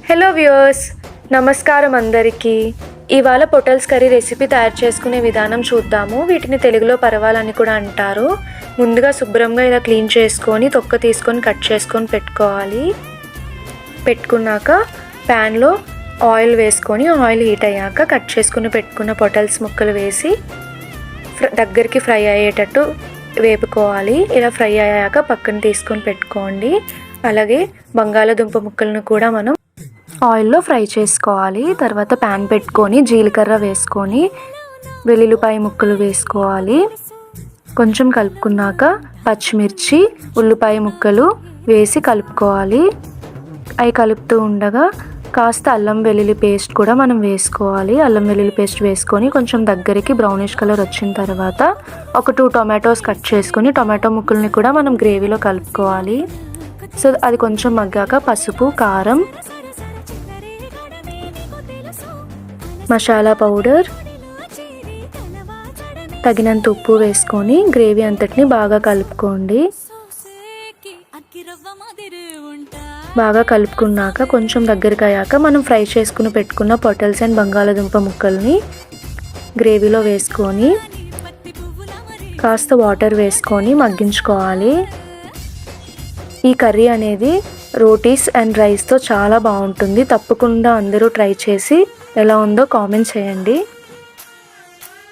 Hello viewers, నమస్కారం అందరికీ. ఇవాళ పొటల్స్ కర్రీ రెసిపీ తయారు చేసుకునే విధానం చూద్దాము. వీటిని తెలుగులో పరవాలని కూడా అంటారు. ముందుగా శుభ్రంగా ఇలా క్లీన్ చేసుకొని తొక్క తీసుకొని కట్ చేసుకొని పెట్టుకున్నాక ప్యాన్లో ఆయిల్ వేసుకొని ఆయిల్ హీట్ అయ్యాక కట్ చేసుకుని పెట్టుకున్న పొటల్స్ ముక్కలు వేసి దగ్గరికి ఫ్రై అయ్యేటట్టు వేపుకోవాలి. ఇలా ఫ్రై అయ్యాక పక్కన తీసుకొని పెట్టుకోండి. అలాగే బంగాళదుంప ముక్కలను కూడా మనం ఆయిల్లో ఫ్రై చేసుకోవాలి. తర్వాత ప్యాన్ పెట్టుకొని జీలకర్ర వేసుకొని వెల్లుల్లిపాయ ముక్కలు వేసుకోవాలి. కొంచెం కలుపుకున్నాక పచ్చిమిర్చి ఉల్లిపాయ ముక్కలు వేసి కలుపుకోవాలి. అవి కలుపుతూ ఉండగా కాస్త అల్లం వెల్లుల్లి పేస్ట్ కూడా మనం వేసుకోవాలి. అల్లం వెల్లుల్లి పేస్ట్ వేసుకొని కొంచెం దగ్గరికి బ్రౌనిష్ కలర్ వచ్చిన తర్వాత ఒక 2 టొమాటోస్ కట్ చేసుకొని టొమాటో ముక్కల్ని కూడా మనం గ్రేవీలో కలుపుకోవాలి. సో అది కొంచెం మగ్గాక పసుపు, కారం, మసాలా పౌడర్, తగినంత ఉప్పు వేసుకొని గ్రేవీ అంతటిని బాగా కలుపుకోండి. బాగా కలుపుకున్నాక కొంచెం దగ్గరికి అయ్యాక మనం ఫ్రై చేసుకుని పెట్టుకున్న పొటల్స్ అండ్ బంగాళదుంప ముక్కల్ని గ్రేవీలో వేసుకొని కాస్త వాటర్ వేసుకొని మగ్గించుకోవాలి. ఈ కర్రీ అనేది రోటీస్ అండ్ రైస్తో చాలా బాగుంటుంది. తప్పకుండా అందరూ ట్రై చేసి ఎలా ఉందో కామెంట్ చేయండి.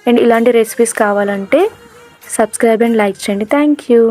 అండ్ ఇలాంటి రెసిపీస్ కావాలంటే సబ్స్క్రైబ్ అండ్ లైక్ చేయండి. Thank you.